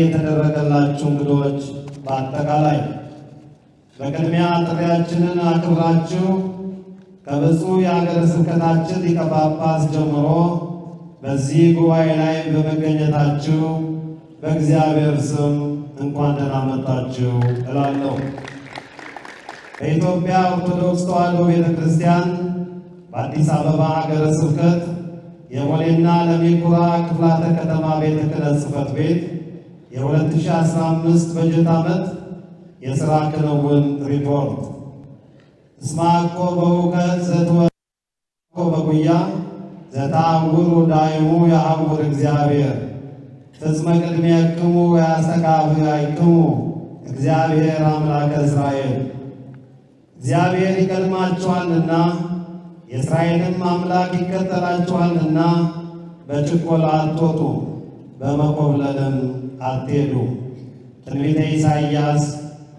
የተደረገላችሁ እንግዶች በአጠቃላይ በቅድሚያ ጥሪያችንን አክብራችሁ ከብፁዕ የሀገረ ስብከታችን ሊቀ ጳጳስ ጀምሮ በዚህ ጉባኤ ላይ በመገኘታችሁ በእግዚአብሔር ስም እንኳን ደህና መጣችሁ እላለሁ። በኢትዮጵያ ኦርቶዶክስ ተዋሕዶ ቤተክርስቲያን በአዲስ አበባ ሀገረ ስብከት የቦሌና ለሚኩራ ክፍላተ ከተማ ቤተ ክህነት ጽሕፈት ቤት የ2015 በጀት ዓመት የሥራ ክንውን ሪፖርት እስማኮ በውከት ዘትወኮ በጉያ ዘታውሩ ዳይሙ የአውር እግዚአብሔር ፍጽመ ቅድሜክሙ ያስተጋብአክሙ እግዚአብሔር አምላከ እስራኤል። እግዚአብሔር ይቀድማችኋልና የእስራኤልም አምላክ ይከተላችኋልና በችኮላ አትወጡ በመኮብለልም አትሄዱ። ትንቢተ ኢሳይያስ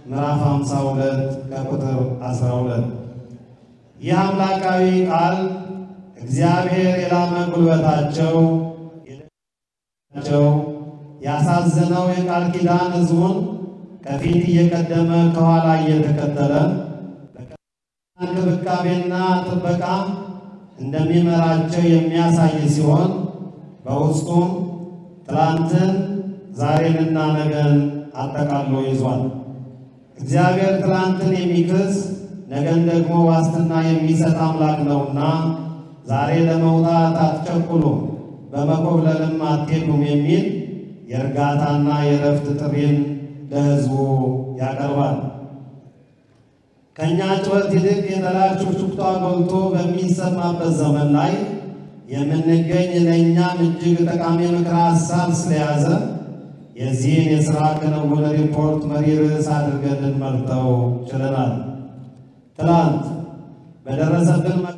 ምዕራፍ 52 ከቁጥር 12። ይህ አምላካዊ ቃል እግዚአብሔር የላመ ጉልበታቸው ያሳዘነው የቃል ኪዳን ሕዝቡን ከፊት እየቀደመ ከኋላ እየተከተለ እንክብካቤና ጥበቃ እንደሚመራቸው የሚያሳይ ሲሆን በውስጡም ትላንትን ዛሬንና ነገን አጠቃሎ ይዟል። እግዚአብሔር ትላንትን የሚክስ ነገን ደግሞ ዋስትና የሚሰጥ አምላክ ነውና ዛሬ ለመውጣት አትቸኩሉ በመኮብለልም አትሄዱም የሚል የእርጋታና የረፍት ጥሪን ለሕዝቡ ያቀርባል። ከእኛ ጩኸት ይልቅ የጠላት ሹክሹክታ ጎልቶ በሚሰማበት ዘመን ላይ የምንገኝ ለእኛም እጅግ ጠቃሚ ምክረ ሐሳብ ስለያዘ የዚህን የሥራ ክንውን ሪፖርት መሪ ርዕስ አድርገን ልንመርጠው ችለናል። ትላንት በደረሰብን መከራ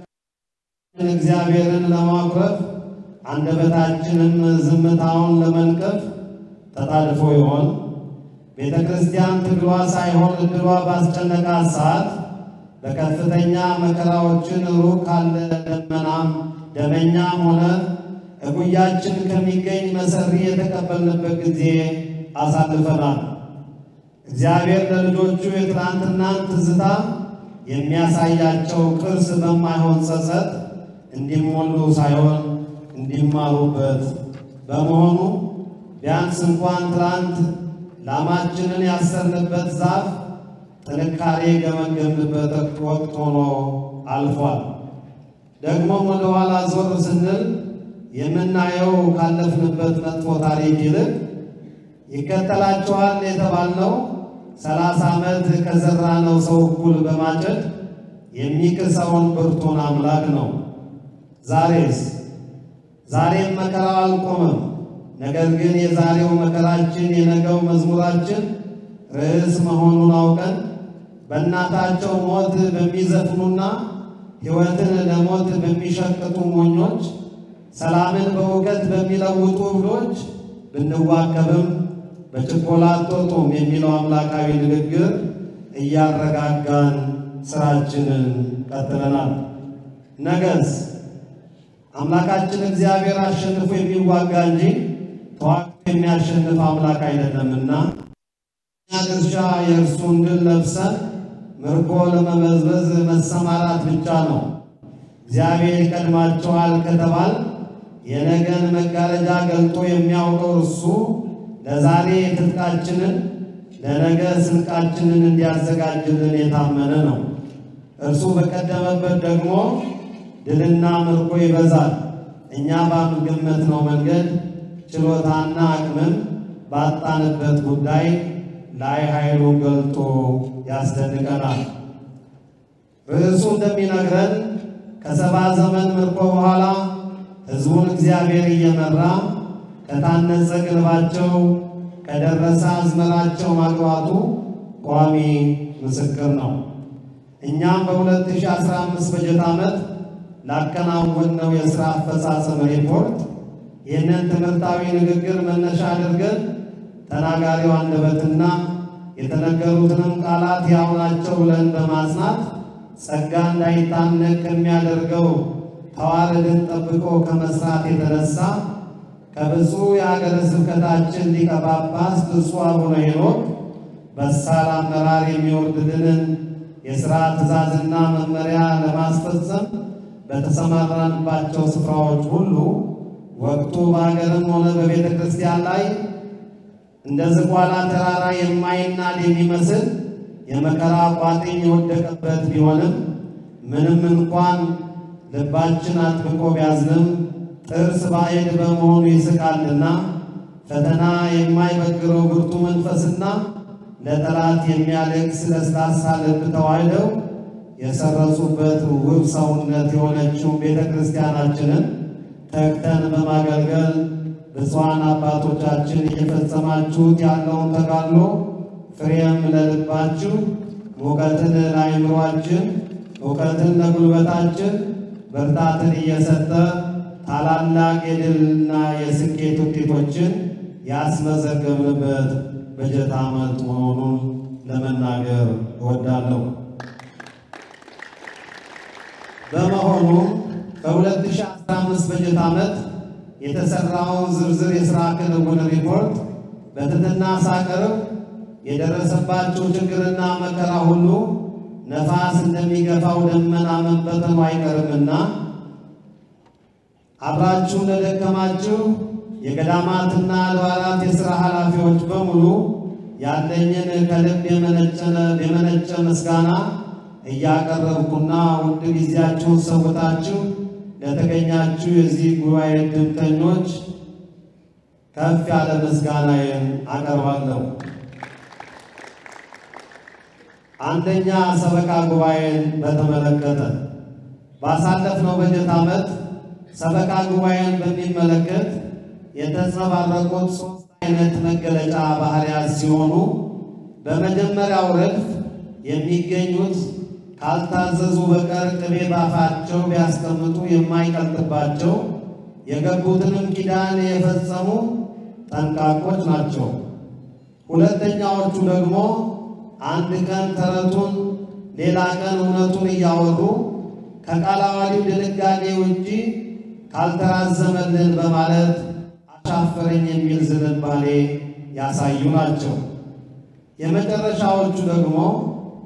እግዚአብሔርን ለማኩረፍ አንደበታችንም ዝምታውን ለመንቀፍ ተጣድፎ ይሆን? ቤተ ክርስቲያን ትግሏ ሳይሆን እድሏ ባስጨነቃት ሰዓት በከፍተኛ መከራዎችን ሩቅ ካለ ደመኛም ሆነ እጉያችን ከሚገኝ መሰሪ የተቀበልንበት ጊዜ አሳልፈናል። እግዚአብሔር ለልጆቹ የትናንትናን ትዝታ የሚያሳያቸው ቅርስ በማይሆን ጸጸት እንዲሞሉ ሳይሆን እንዲማሩበት በመሆኑ ቢያንስ እንኳን ትላንት ላማችንን ያሰርንበት ዛፍ ጥንካሬ ገመገምንበት ወቅት ሆኖ አልፏል። ደግሞም ወደ ኋላ ዞር ስንል የምናየው ካለፍንበት መጥፎ ታሪክ ይልቅ ይከተላችኋል የተባልነው 30 ዓመት ከዘራነው ሰው እኩል በማጨድ የሚክሰውን ብርቱን አምላክ ነው። ዛሬም መከራው አልቆመም። ነገር ግን የዛሬው መከራችን የነገው መዝሙራችን ርዕስ መሆኑን አውቀን በእናታቸው ሞት በሚዘፍኑና ሕይወትን ለሞት በሚሸቅጡ ሞኞች፣ ሰላምን በውከት በሚለውጡ እብዶች ብንዋከብም በችኮላ አትወጡም የሚለው አምላካዊ ንግግር እያረጋጋን ሥራችንን ቀጥለናል። ነገስ አምላካችን እግዚአብሔር አሸንፎ የሚዋጋ እንጂ ተዋግቶ የሚያሸንፍ አምላክ አይደለምና እኛ ድርሻ የእርሱን ድል ለብሰን ምርኮ ለመበዝበዝ መሰማራት ብቻ ነው። እግዚአብሔር ይቀድማቸዋል ከተባል የነገን መጋረጃ ገልጦ የሚያውቀው እርሱ ለዛሬ ትጥቃችንን ለነገ ስንቃችንን እንዲያዘጋጅልን የታመነ ነው። እርሱ በቀደመበት ደግሞ ድልና ምርኮ ይበዛል። እኛ ባልገመትነው መንገድ ችሎታና አቅምን ባጣንበት ጉዳይ ላይ ኃይሉ ገልጦ ያስደንቀናል። ርዕሱ እንደሚነግረን ከሰባ ዘመን ምርኮ በኋላ ሕዝቡን እግዚአብሔር እየመራ ከታነጸ ግንባቸው ከደረሰ አዝመራቸው ማግባቱ ቋሚ ምስክር ነው። እኛም በ2015 በጀት ዓመት ላከናወነው የሥራ አፈጻጸም ሪፖርት ይህንን ትምህርታዊ ንግግር መነሻ አድርገን ተናጋሪው አንደበትና የተነገሩትንም ቃላት ያው ናቸው ብለን በማጽናት ጸጋ እንዳይታነቅ ከሚያደርገው ተዋረድን ጠብቆ ከመስራት የተነሳ ከብፁዕ የሀገረ ስብከታችን ሊቀ ጳጳስ ብፁዕ አቡነ ሄኖክ በሳል አመራር የሚወርድልንን የሥራ ትእዛዝና መመሪያ ለማስፈጸም በተሰማራንባቸው ስፍራዎች ሁሉ ወቅቱ በሀገርም ሆነ በቤተ ክርስቲያን ላይ እንደ ዝቋላ ተራራ የማይናድ የሚመስል የመከራ ቋጥኝ የወደቀበት ቢሆንም ምንም እንኳን ልባችን አጥብቆ ቢያዝንም ጥርስ ባዕድ በመሆኑ ይስቃልና ፈተና የማይበግረው ብርቱ መንፈስና ለጠላት የሚያለቅስ ለስላሳ ልብ ተዋህደው የሰረጹበት ውብ ሰውነት የሆነችው ቤተ ክርስቲያናችንን ተግተን በማገልገል ብፁዓን አባቶቻችን እየፈጸማችሁት ያለውን ተጋድሎ ፍሬም ለልባችሁ ሙቀትን ለአእምሯችን እውቀትን ለጉልበታችን ብርታትን እየሰጠ ታላላቅ የድልና የስኬት ውጤቶችን ያስመዘገብንበት በጀት ዓመት መሆኑን ለመናገር እወዳለሁ። በመሆኑ በ2015 በጀት ዓመት የተሰራውን ዝርዝር የሥራ ክንውን ሪፖርት በትህትና ሳቀርብ የደረሰባቸው ችግርና መከራ ሁሉ ነፋስ እንደሚገፋው ደመና መበተኑ አይቀርምና አብራችሁ ለደከማችሁ የገዳማትና አድባራት የሥራ ኃላፊዎች በሙሉ ያለኝን ከልብ የመነጨ ምስጋና እያቀረብኩና ውድ ጊዜያችሁን ሰውታችሁ ለተገኛችሁ የዚህ ጉባኤ ዕድምተኞች ከፍ ያለ ምስጋናዬን አቀርባለሁ። አንደኛ ሰበካ ጉባኤን በተመለከተ ባሳለፍነው በጀት ዓመት ሰበካ ጉባኤን በሚመለከት የተንጸባረቁት ሶስት አይነት መገለጫ ባህሪያት ሲሆኑ በመጀመሪያው ረድፍ የሚገኙት ካልታዘዙ በቀር ቅቤ ባፋቸው ቢያስቀምጡ የማይቀልጥባቸው የገቡትንም ኪዳን የፈጸሙ ጠንቃቆች ናቸው። ሁለተኛዎቹ ደግሞ አንድ ቀን ተረቱን ሌላ ቀን እውነቱን እያወሩ ከቃለ ዓዋዲው ድንጋጌ ውጪ ካልተራዘመልን በማለት አሻፈረኝ የሚል ዝንባሌ ያሳዩ ናቸው። የመጨረሻዎቹ ደግሞ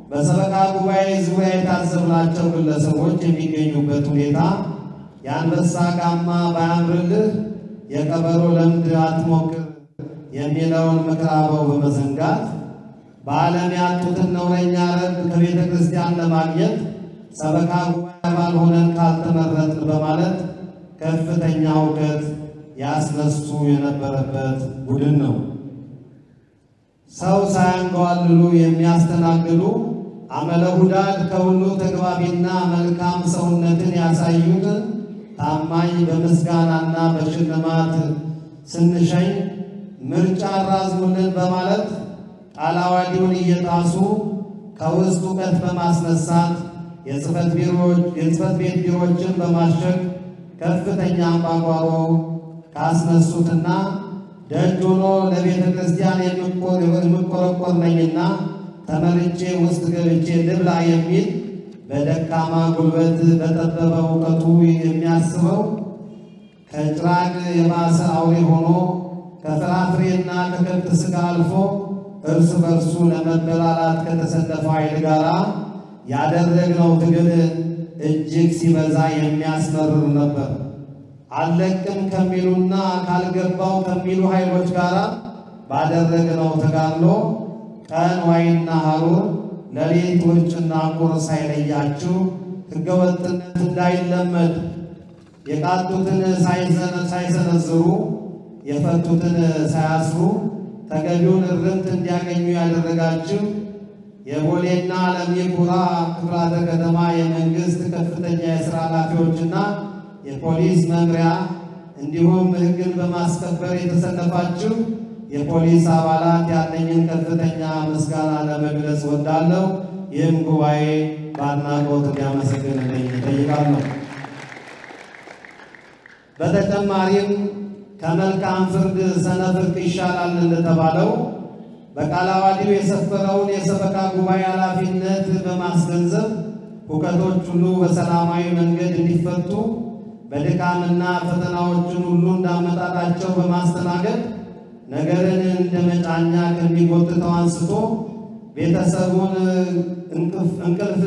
በሰበካ ጉባኤ ዙሪያ የታዘብናቸው ግለሰቦች የሚገኙበት ሁኔታ የአንበሳ ጋማ ባያምርልህ የቀበሮ ለምድ አትሞክር የሚለውን ምክረ አበው በመዘንጋት በዓለም ያጡትን ነውረኛ ረድ ከቤተ ክርስቲያን ለማግኘት ሰበካ ጉባኤ አባል ሆነን ካልተመረጥን በማለት ከፍተኛ ውከት ያስነሱ የነበረበት ቡድን ነው። ሰው ሳያንገዋልሉ የሚያስተናግዱ አመለ ሁዳድ ከሁሉ ተግባቢና መልካም ሰውነትን ያሳዩትን ታማኝ በምስጋናና በሽልማት ስንሸኝ ምርጫ አራዝሙልን በማለት ቃለ ዓዋዲውን እየጣሱ ከውስጥ እውቀት በማስነሳት የጽሕፈት ቤት ቢሮዎችን በማሸግ ከፍተኛ አምባጓሮ ካስነሱትና ደጅ ሆኖ ለቤተ ክርስቲያን የምቆረቆር ነኝና ተመርጬ ውስጥ ገብቼ ልብላ የሚል በደካማ ጉልበት በጠበበ እውቀቱ የሚያስበው ከጭራቅ የባሰ አውሬ ሆኖ ከፍራፍሬና ከከብት ሥጋ አልፎ እርስ በርሱ ለመበላላት ከተሰለፈው ኃይል ጋር ያደረግነው ትግል እጅግ ሲበዛ የሚያስመርር ነበር። አለቅም ከሚሉና ካልገባው ከሚሉ ኃይሎች ጋር ባደረግነው ተጋድሎ ቀን ዋይና ሐሩር ሌሊት ውርጭና ቁር ሳይለያችሁ ሕገወጥነት እንዳይለመድ የቃጡትን ሳይሰነዝሩ የፈቱትን ሳያስሩ ተገቢውን እርምት እንዲያገኙ ያደረጋችሁ የቦሌና ለሚ ኩራ ክፍላተ ከተማ የመንግስት ከፍተኛ የሥራ ኃላፊዎችና የፖሊስ መምሪያ እንዲሁም ሕግን በማስከበር የተሰለፋችሁ የፖሊስ አባላት ያለኝን ከፍተኛ ምስጋና ለመግለጽ ወዳለሁ። ይህም ጉባኤ በአድናቆት እንዲያመሰግንልኝ እጠይቃለሁ። በተጨማሪም ከመልካም ፍርድ ሰነፍ እርቅ ይሻላል እንደተባለው በቃለ ዓዋዲው የሰፈረውን የሰበካ ጉባኤ ኃላፊነት በማስገንዘብ ሁከቶች ሁሉ በሰላማዊ መንገድ እንዲፈቱ በድካምና ፈተናዎችን ሁሉ እንዳመጣጣቸው በማስተናገድ ነገርን እንደ መጫኛ ከሚጎትተው አንስቶ ቤተሰቡን እንቅልፍ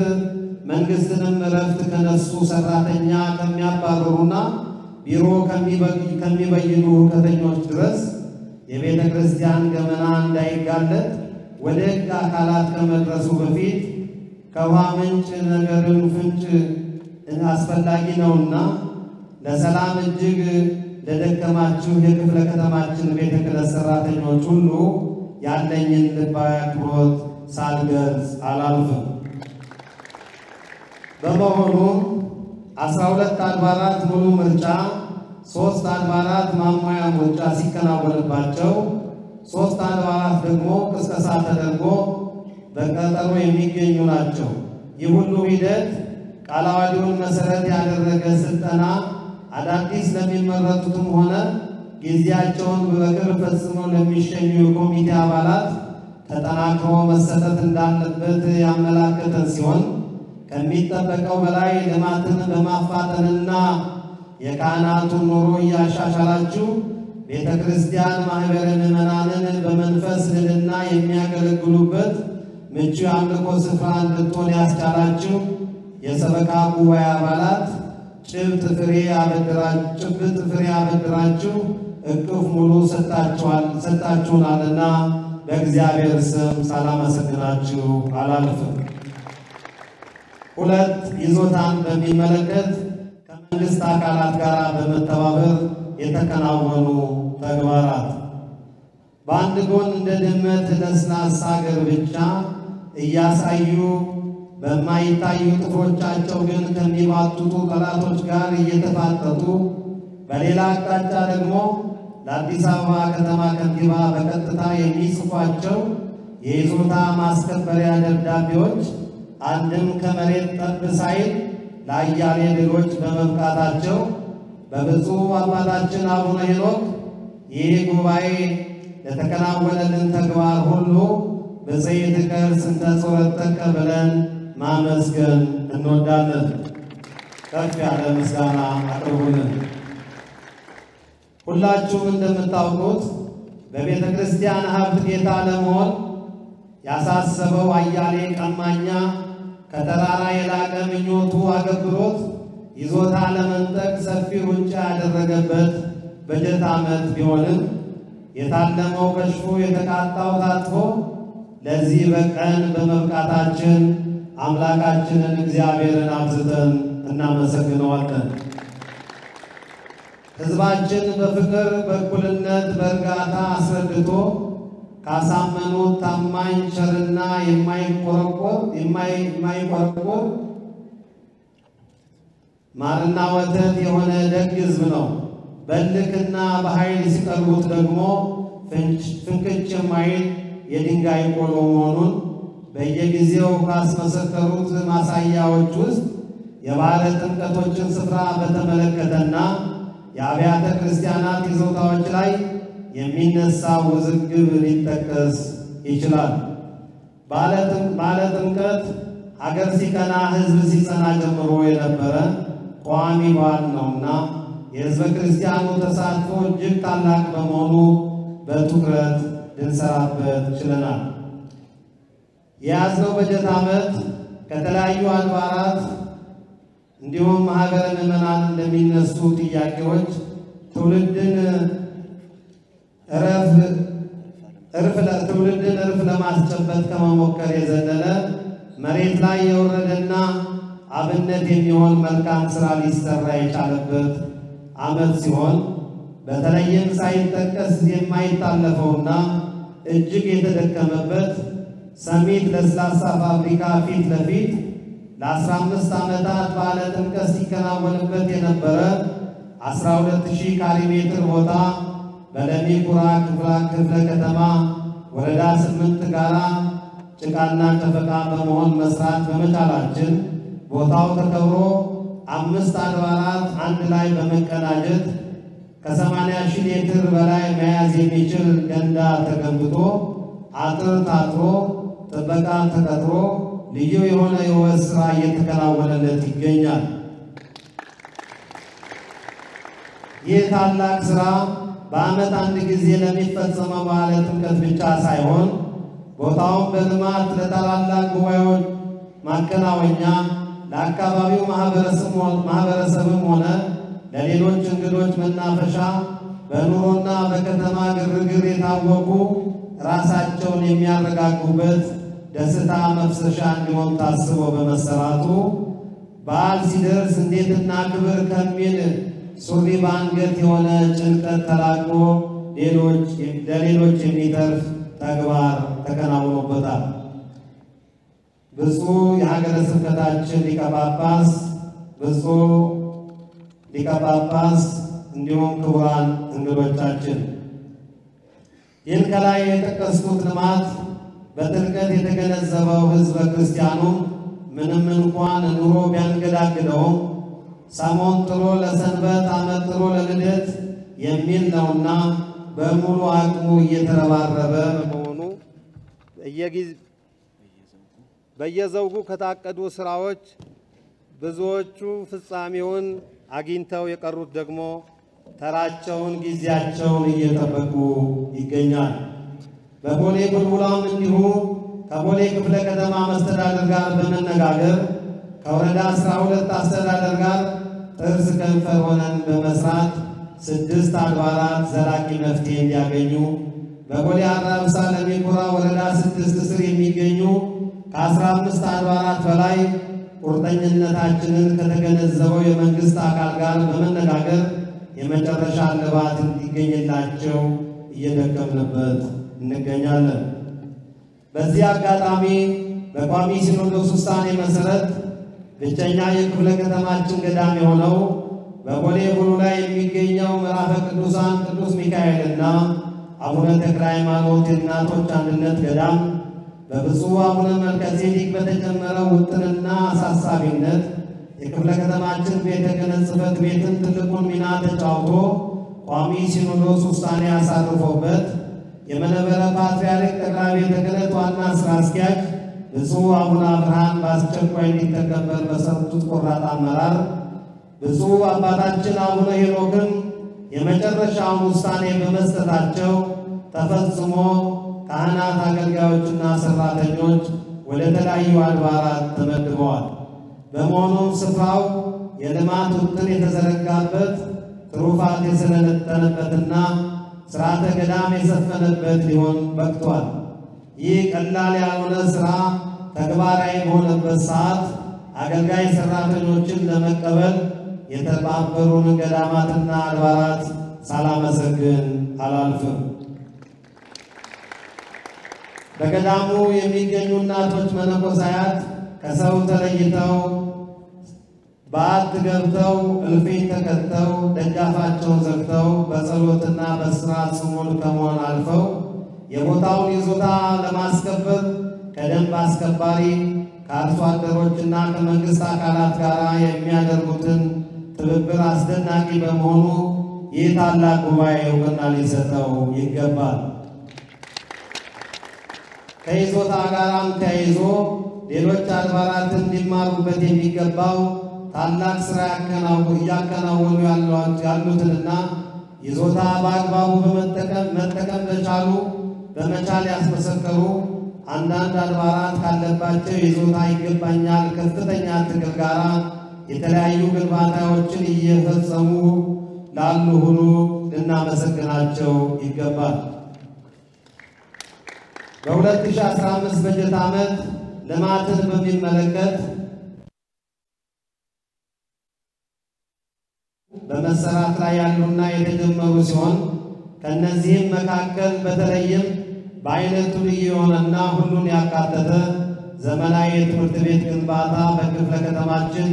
መንግስትንም እረፍት ከነሱ ሰራተኛ ከሚያባረሩና ቢሮ ከሚበይኑ ሁከተኞች ድረስ የቤተ ክርስቲያን ገመና እንዳይጋለጥ ወደ ሕግ አካላት ከመድረሱ በፊት ከውሃ ምንጭ ነገርን ፍንጭ አስፈላጊ ነውና ለሰላም እጅግ ለደከማችሁ የክፍለ ከተማችን ቤተ ክህነት ሰራተኞች ሁሉ ያለኝን ልባዊ አክብሮት ሳልገልጽ አላልፍም። በመሆኑም 12 አድባራት ሙሉ ምርጫ፣ 3 አድባራት ማሟያ ምርጫ ሲከናወንባቸው 3 አድባራት ደግሞ ቅስቀሳ ተደርጎ በቀጠሮ የሚገኙ ናቸው። ይህ ሁሉ ሂደት ቃለ ዓዋዲውን መሰረት ያደረገ ስልጠና አዳዲስ ለሚመረጡትም ሆነ ጊዜያቸውን በክብር ፈጽመው ለሚሸኙ የኮሚቴ አባላት ተጠናክሮ መሰጠት እንዳለበት ያመላከተን ሲሆን ከሚጠበቀው በላይ ልማትን በማፋጠንና የካህናቱን ኑሮ እያሻሻላችሁ ቤተ ክርስቲያን ማህበረ ምዕመናንን በመንፈስ ልዕልና የሚያገለግሉበት ምቹ የአምልኮ ስፍራ እንድትሆን ያስቻላችሁ የሰበካ ጉባኤ አባላት ጭብጥ ፍሬ አበድራችሁ እቅፍ ሙሉ ሰጣችሁናልና በእግዚአብሔር ስም ሳላመሰግናችሁ አላልፍም። 2 ይዞታን በሚመለከት ከመንግስት አካላት ጋር በመተባበር የተከናወኑ ተግባራት በአንድ ጎን እንደ ድመት ለስላሳ እግር ብቻ እያሳዩ በማይታዩ ጥፍሮቻቸው ግን ከሚባጡቱ ጠላቶች ጋር እየተፋጠጡ በሌላ አቅጣጫ ደግሞ ለአዲስ አበባ ከተማ ከንቲባ በቀጥታ የሚጽፏቸው የይዞታ ማስከበሪያ ደብዳቤዎች አንድም ከመሬት ጠብ ሳይል ለአያሌ ድሎች በመብቃታቸው በብፁዕ አባታችን አቡነ ሄኖክ ይህ ጉባኤ ለተከናወነልን ተግባር ሁሉ በዘይት ከርስ እንተጾረጠቀ ብለን ማመስገን እንወዳለን። ከፍ ያለ ምስጋና አቅርቡልን። ሁላችሁም እንደምታውቁት በቤተ ክርስቲያን ሀብት ጌታ ለመሆን ያሳሰበው አያሌ ቀማኛ ከተራራ የላቀ ምኞቱ አገብሮት ይዞታ ለመንጠቅ ሰፊ ሩጫ ያደረገበት በጀት ዓመት ቢሆንም የታለመው ከሽፎ የተቃጣው ታጥፎ ለዚህ በቀን በመብቃታችን አምላካችንን እግዚአብሔርን አብዝተን እናመሰግነዋለን። ሕዝባችን በፍቅር በእኩልነት በእርጋታ አስረድቶ ካሳመኑት ታማኝ ቸርና የማይቆረቆር ማርና ወተት የሆነ ደግ ሕዝብ ነው። በልክና በኃይል ሲቀርቡት ደግሞ ፍንክች የማይል የድንጋይ ቆሎ መሆኑን በየጊዜው ካስመሰከሩት ማሳያዎች ውስጥ የባሕረ ጥምቀቶችን ስፍራ በተመለከተና የአብያተ ክርስቲያናት ይዞታዎች ላይ የሚነሳ ውዝግብ ሊጠቀስ ይችላል። ባለ ጥምቀት ሀገር ሲቀና ሕዝብ ሲጸና ጀምሮ የነበረ ቋሚ በዓል ነውና የሕዝበ ክርስቲያኑ ተሳትፎ እጅግ ታላቅ በመሆኑ በትኩረት ልንሰራበት ችለናል። የያዝነው በጀት ዓመት ከተለያዩ አድባራት እንዲሁም ማህበረ ምዕመናን እንደሚነሱ ጥያቄዎች ትውልድን እርፍ ለማስጨበጥ ከመሞከር የዘለለ መሬት ላይ የወረደና አብነት የሚሆን መልካም ስራ ሊሰራ የቻለበት ዓመት ሲሆን በተለይም ሳይጠቀስ የማይታለፈውና እጅግ የተደከመበት ሰሚት ለስላሳ ፋብሪካ ፊት ለፊት ለ15 ዓመታት ባለ ጥምቀት ሲከናወንበት የነበረ 12000 ካሬ ሜትር ቦታ በለሚ ኩራ ክፍለ ከተማ ወረዳ 8 ጋራ ጭቃና ጨፈቃ በመሆን መስራት በመቻላችን ቦታው ተከብሮ 5 አድባራት አንድ ላይ በመቀናጀት ከ80,000 ሊትር በላይ መያዝ የሚችል ገንዳ ተገንብቶ አጥር ታጥሮ ጥበቃ ተቀጥሮ ልዩ የሆነ የውበት ስራ እየተከናወነለት ይገኛል። ይህ ታላቅ ሥራ በዓመት አንድ ጊዜ ለሚፈጸመው በዓለ ጥምቀት ብቻ ሳይሆን ቦታውን በልማት ለታላላቅ ጉባኤዎች ማከናወኛ ለአካባቢው ማህበረሰብም ሆነ ለሌሎች እንግዶች መናፈሻ በኑሮና በከተማ ግርግር የታወቁ ራሳቸውን የሚያረጋጉበት ደስታ መፍሰሻ እንዲሆን ታስቦ በመሰራቱ በዓል ሲደርስ እንዴትና ክብር ከሚል ሱሪ በአንገት የሆነ ጭንቀት ተላቆ ለሌሎች የሚተርፍ ተግባር ተከናውኖበታል። ብፁዕ የሀገረ ስብከታችን ሊቀ ጳጳስ፣ ብፁዕ ሊቀ ጳጳስ እንዲሁም ክቡራን እንግዶቻችን ይህን ከላይ የጠቀስኩት ልማት በጥልቀት የተገነዘበው ሕዝበ ክርስቲያኑ ምንም እንኳን ኑሮ ቢያንገዳግደውም ሰሞን ጥሎ ለሰንበት ዓመት ጥሎ ለልደት የሚል ነውና በሙሉ አቅሙ እየተረባረበ በመሆኑ በየዘውጉ ከታቀዱ ስራዎች ብዙዎቹ ፍጻሜውን አግኝተው የቀሩት ደግሞ ተራቸውን ጊዜያቸውን እየጠበቁ ይገኛል። በቦሌ ቡልቡላም እንዲሁ ከቦሌ ክፍለ ከተማ መስተዳድር ጋር በመነጋገር ከወረዳ 12 አስተዳደር ጋር ጥርስ ከንፈር ሆነን በመስራት 6 አድባራት ዘላቂ መፍትሄ እንዲያገኙ በቦሌ አራብሳ ለሚኩራ ወረዳ 6 ስር የሚገኙ ከ15 አድባራት በላይ ቁርጠኝነታችንን ከተገነዘበው የመንግስት አካል ጋር በመነጋገር የመጨረሻ እልባት እንዲገኝላቸው እየደከምንበት እንገኛለን። በዚህ አጋጣሚ በቋሚ ሲኖዶስ ውሳኔ መሰረት ብቸኛ የክፍለ ከተማችን ገዳም የሆነው በቦሌ ቡልቡላ የሚገኘው ምዕራፈ ቅዱሳን ቅዱስ ሚካኤልና አቡነ ተክለ ሃይማኖት የእናቶች አንድነት ገዳም በብፁዕ አቡነ መልከጼዴቅ በተጀመረው ውጥንና አሳሳቢነት የክፍለ ከተማችን ቤተ ክህነት ጽሕፈት ቤትን ትልቁን ሚና ተጫውቶ ቋሚ ሲኖዶስ ውሳኔ አሳርፎበት የመንበረ ፓትርያርክ ጠቅላይ ቤተ ክህነት ዋና ሥራ አስኪያጅ ብፁዕ አቡነ አብርሃም በአስቸኳይ እንዲተገበር በሰጡት ቆራጥ አመራር ብፁዕ አባታችን አቡነ ሄኖክም የመጨረሻውን ውሳኔ በመስጠታቸው ተፈጽሞ ካህናት፣ አገልጋዮችና ሰራተኞች ወደ ተለያዩ አድባራት ተመድበዋል። በመሆኑም ስፍራው የልማት ውጥን የተዘረጋበት ትሩፋት የሰለጠነበትና ሥርዓተ ገዳም የሰፈነበት ሊሆን በቅቷል። ይህ ቀላል ያልሆነ ሥራ ተግባራዊ በሆነበት ሰዓት አገልጋይ ሰራተኞችን ለመቀበል የተባበሩን ገዳማትና አድባራት ሳላመሰግን አላልፍም። በገዳሙ የሚገኙ እናቶች መነኮሳያት ከሰው ተለይተው በዓት ገብተው እልፍኝ ተከተው ደጃፋቸውን ዘግተው በጸሎትና በሥርዓት ስሙን ከመሆን አልፈው የቦታውን ይዞታ ለማስከበር ከደንብ አስከባሪ ከአርሶ አደሮችና ከመንግሥት አካላት ጋር የሚያደርጉትን ትብብር አስደናቂ በመሆኑ ይህ ታላቅ ጉባኤ እውቅና ሊሰጠው ይገባል። ከይዞታ ጋራም ተያይዞ ሌሎች አድባራት እንዲማሩበት የሚገባው ታላቅ ሥራ እያከናወኑ ያሉትንና ይዞታ በአግባቡ መጠቀም በመቻል ያስመሰከሩ አንዳንድ አድባራት ካለባቸው ይዞታ ይገባኛል ከፍተኛ ትግል ጋራ የተለያዩ ግንባታዎችን እየፈጸሙ ላሉ ሁሉ ልናመሰግናቸው ይገባል። በ2015 በጀት ዓመት ልማትን በሚመለከት በመሰራት ላይ ያሉና የተጀመሩ ሲሆን ከነዚህም መካከል በተለይም በአይነቱ ልዩ የሆነና ሁሉን ያካተተ ዘመናዊ የትምህርት ቤት ግንባታ በክፍለ ከተማችን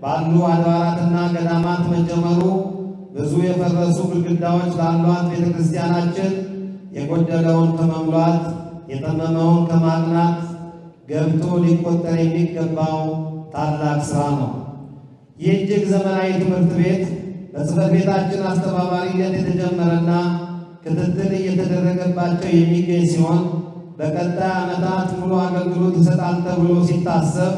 ባሉ አድባራትና ገዳማት መጀመሩ ብዙ የፈረሱ ግድግዳዎች ላሏት ቤተ ክርስቲያናችን የጎደለውን ከመሙላት የጠመመውን ከማቅናት ገብቶ ሊቆጠር የሚገባው ታላቅ ሥራ ነው። ይህ እጅግ ዘመናዊ ትምህርት ቤት በጽሕፈት ቤታችን አስተባባሪነት የተጀመረና ክትትል እየተደረገባቸው የሚገኝ ሲሆን በቀጣይ ዓመታት ሙሉ አገልግሎት ይሰጣል ተብሎ ሲታሰብ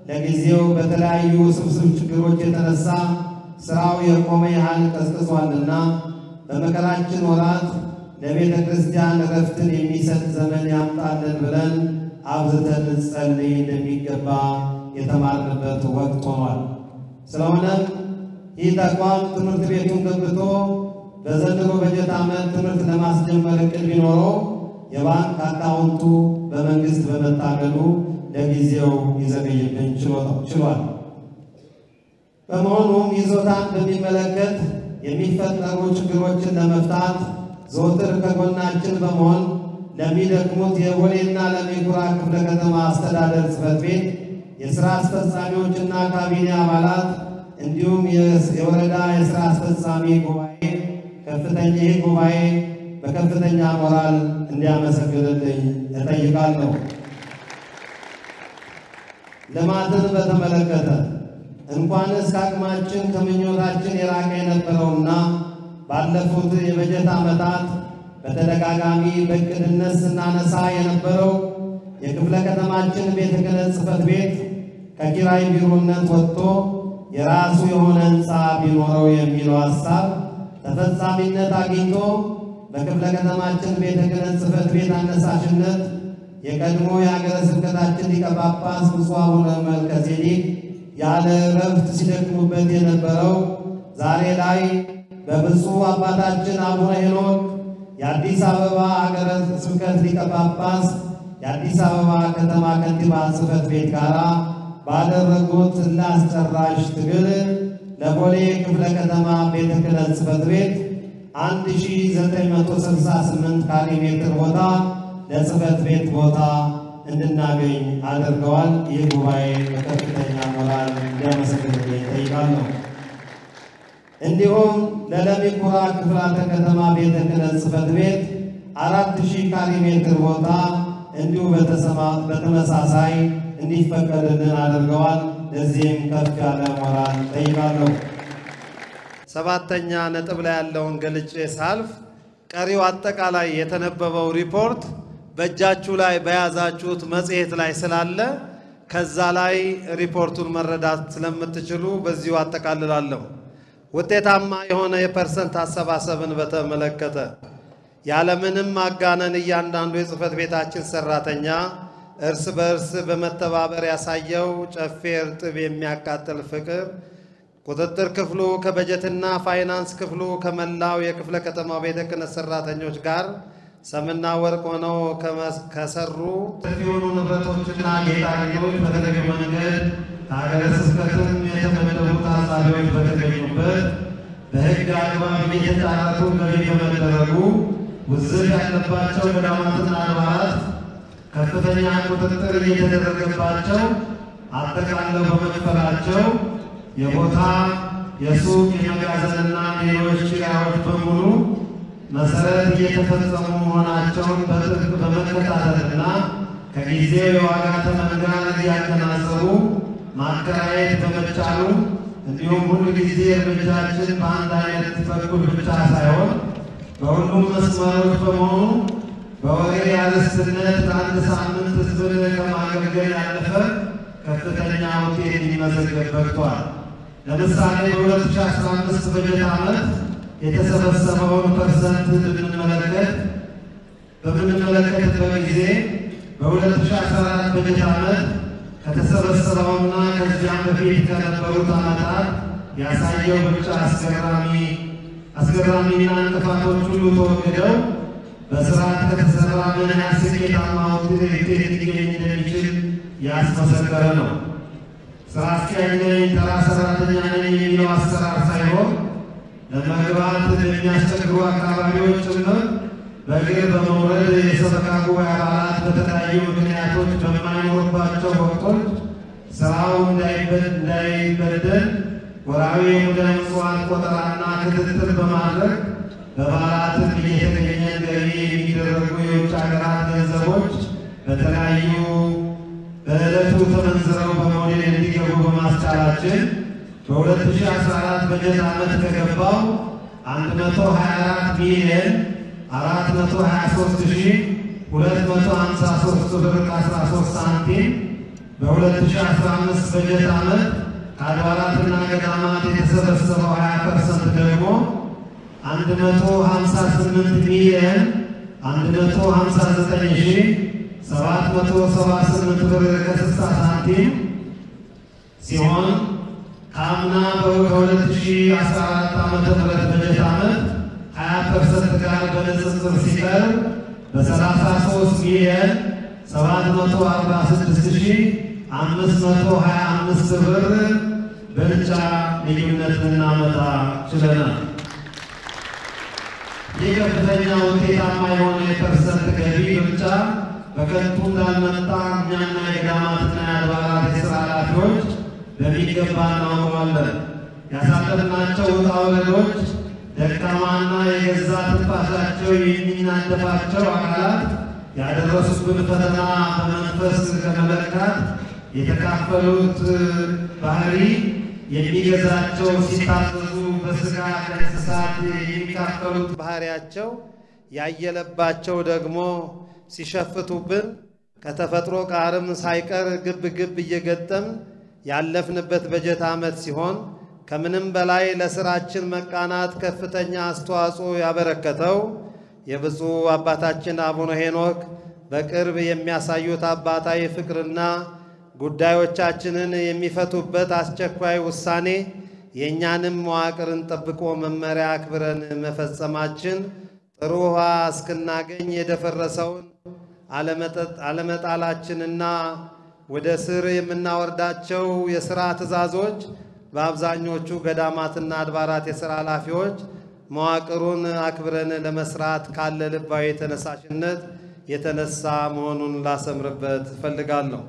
ለጊዜው በተለያዩ ውስብስብ ችግሮች የተነሳ ስራው የቆመ ያህል ቀዝቅዟልና በመከራችን ወራት ለቤተ ክርስቲያን ረፍትን የሚሰጥ ዘመን ያምጣልን ብለን አብዝተን እንጸልይ እንደሚገባ የተማርንበት ወቅት ሆኗል። ስለሆነም ይህ ተቋም ትምህርት ቤቱን ገንብቶ በዘንድሮ በጀት ዓመት ትምህርት ለማስጀመር እቅድ ቢኖረው የባንክ አካውንቱ በመንግስት በመታገዱ ለጊዜው ሊዘገይብን ችሏል። በመሆኑም ይዞታን በሚመለከት የሚፈጠሩ ችግሮችን ለመፍታት ዘወትር ከጎናችን በመሆን ለሚደክሙት የቦሌና ለሚ ኩራ ክፍለ ከተማ አስተዳደር ጽሕፈት ቤት የሥራ አስፈጻሚዎችና ካቢኔ አባላት እንዲሁም የወረዳ የሥራ አስፈጻሚ ጉባኤ ጉባኤ በከፍተኛ ሞራል እንዲያመሰግንልኝ እጠይቃለሁ። ልማትን በተመለከተ እንኳንስ አቅማችን ከምኞታችን የራቀ የነበረውና ባለፉት የበጀት ዓመታት በተደጋጋሚ በእቅድነት ስናነሳ የነበረው የክፍለ ከተማችን ቤተ ክህነት ጽሕፈት ቤት ከኪራይ ቢሮነት ወጥቶ የራሱ የሆነ ሕንፃ ቢኖረው የሚለው ሐሳብ ተፈጻሚነት አግኝቶ በክፍለ ከተማችን ቤተ ክህነት ጽሕፈት ቤት አነሳሽነት የቀድሞ የሀገረ ስብከታችን ሊቀ ጳጳስ ብፁዕ አቡነ መልከጼዴቅ ያለ እረፍት ሲደክሙበት የነበረው ዛሬ ላይ በብፁዕ አባታችን አቡነ ሄኖክ የአዲስ አበባ ሀገረ ስብከት ሊቀ ጳጳስ የአዲስ አበባ ከተማ ከንቲባ ጽሕፈት ቤት ጋር ባደረጉት ለአስጨራሽ ትግል ለቦሌ ክፍለ ከተማ ቤተ ክህነት ጽሕፈት ቤት 1968 ካሬ ሜትር ቦታ ለጽሕፈት ቤት ቦታ እንድናገኝ አድርገዋል። ይህ ጉባኤ በከፍተኛ ሞራል እንዲያመሰግንልኝ እጠይቃለሁ። እንዲሁም ለለሚ ኩራ ክፍላተ ከተማ ቤተ ክህነት ጽሕፈት ቤት 4000 ካሬ ሜትር ቦታ እንዲሁ በተመሳሳይ እንዲፈቀድልን አድርገዋል። ለዚህም ከፍ ያለ ሞራል እጠይቃለሁ። ሰባተኛ ነጥብ ላይ ያለውን ገልጬ ሳልፍ ቀሪው አጠቃላይ የተነበበው ሪፖርት በእጃችሁ ላይ በያዛችሁት መጽሔት ላይ ስላለ ከዛ ላይ ሪፖርቱን መረዳት ስለምትችሉ በዚሁ አጠቃልላለሁ። ውጤታማ የሆነ የፐርሰንት አሰባሰብን በተመለከተ ያለምንም ማጋነን እያንዳንዱ የጽሕፈት ቤታችን ሰራተኛ እርስ በእርስ በመተባበር ያሳየው ጨፌ እርጥብ የሚያቃጥል ፍቅር ቁጥጥር ክፍሉ ከበጀትና ፋይናንስ ክፍሉ ከመላው የክፍለ ከተማው ቤተ ክህነት ሰራተኞች ጋር ሰምና ወርቅ ሆነው ከሰሩ የሆኑ ንብረቶችና ጌጣጌጦች በተገቢው መንገድ ሀገረ ስብከትም የተመደቡ ታዛቢዎች በተገኙበት በሕግ አግባብ እየተጣራቱ ገቢ በመደረጉ ውዝፍ ያለባቸው ገዳማትና አድባራት ከፍተኛ ቁጥጥር እየተደረገባቸው አጠቃለው በመክፈላቸው የቦታ የሱቅ የመጋዘንና ሌሎች ኪራዮች በሙሉ መሰረት እየተፈጸሙ መሆናቸውን በጥብቅ በመከታተልና ከጊዜው የዋጋ ተመን ጋር እያገናዘቡ ማከራየት በመቻሉ እንዲሁም ሁሉ ጊዜ እርምጃችን በአንድ አይነት በኩል ብቻ ሳይሆን በሁሉም መስመሮች በመሆኑ በወሬ አርዕስትነት ለአንድ ሳምንት ሕዝብን ከማገልገል ያለፈ ከፍተኛ ውጤት ሊመዘገብ በቅቷል። ለምሳሌ በ2015 በጀት ዓመት የተሰበሰበውን ፐርሰንት በምንመለከትበት ጊዜ በ2014 በጀት ዓመት ከተሰበሰበውና ከዚያም በፊት ከነበሩት ዓመታት ያሳየው ብቻ አስገራሚና እንቅፋቶች ሁሉ ተወግደው በስርዓት ከተሰራ ምን ያህል ስኬታማ ውጤት ሊገኝ እንደሚችል ያስመሰከረ ነው። ስራ አስኪያጅ ነኝ፣ ተራ ሰራተኛ ነኝ የሚለው አሰራር ሳይሆን ለመግባት በሚያስቸግሩ አካባቢዎች ጭምር በእግር በመውረድ የሰበካ ጉባኤ አባላት በተለያዩ ምክንያቶች በማይኖሩባቸው ወቅቶች ስራው እንዳይበደል ወርሃዊ የሙዳየ ምጽዋት ቆጠራና ክትትል በማድረግ በበዓላትም እየተገኘ ገቢ የሚደረጉ የውጭ ሀገራት ገንዘቦች በተለያዩ በዕለቱ ተመንዝረው በሞዴል እንዲገቡ በማስቻላችን በ2014 በጀት ዓመት ከገባው 124,423,253 ብር ከ13 ሳንቲም በ2015 በጀት ዓመት ከአድባራትና ገዳማት የተሰበሰበው 20% ደግሞ 158,159,778 ብር ከ60 ሳንቲም ሲሆን ከአምና በ2014 ዓመተ ምህረት በጀት ዓመት 20% ጋር በንጽጽር ሲቀርብ በ33,746,525 ብር ብልጫ ልዩነት ልናመጣ ችለናል። ይህ ከፍተኛ ውጤታማ የሆነ የፐርሰንት ገቢ ብልጫ በከንቱ እንዳልመጣ እኛና የገዳማትና የአድባራት የሥራ ኃላፊዎች በሚገባ እናውቀዋለን። ያሳለፍናቸው ውጣ ውረዶች ደካማና የገዛ ትንፋሻቸው የሚናደፋቸው አካላት ያደረሱብን ፈተና በመንፈስ ከመለካት የተካፈሉት ባህሪ የሚገዛቸው ሲታዘዙ በሥጋ ከእንስሳት የሚካፈሉት ባህሪያቸው ያየለባቸው ደግሞ ሲሸፍቱብን ከተፈጥሮ ጋርም ሳይቀር ግብ እየገጠም ያለፍንበት በጀት ዓመት ሲሆን ከምንም በላይ ለሥራችን መቃናት ከፍተኛ አስተዋጽኦ ያበረከተው የብፁዕ አባታችን አቡነ ሄኖክ በቅርብ የሚያሳዩት አባታዊ ፍቅርና ጉዳዮቻችንን የሚፈቱበት አስቸኳይ ውሳኔ የእኛንም መዋቅርን ጠብቆ መመሪያ አክብረን መፈጸማችን ጥሩ ውሃ እስክናገኝ የደፈረሰውን አለመጣላችንና ወደ ስር የምናወርዳቸው የሥራ ትእዛዞች በአብዛኞቹ ገዳማትና አድባራት የሥራ ኃላፊዎች መዋቅሩን አክብረን ለመስራት ካለ ልባዊ ተነሳሽነት የተነሳ መሆኑን ላሰምርበት ፈልጋለሁ።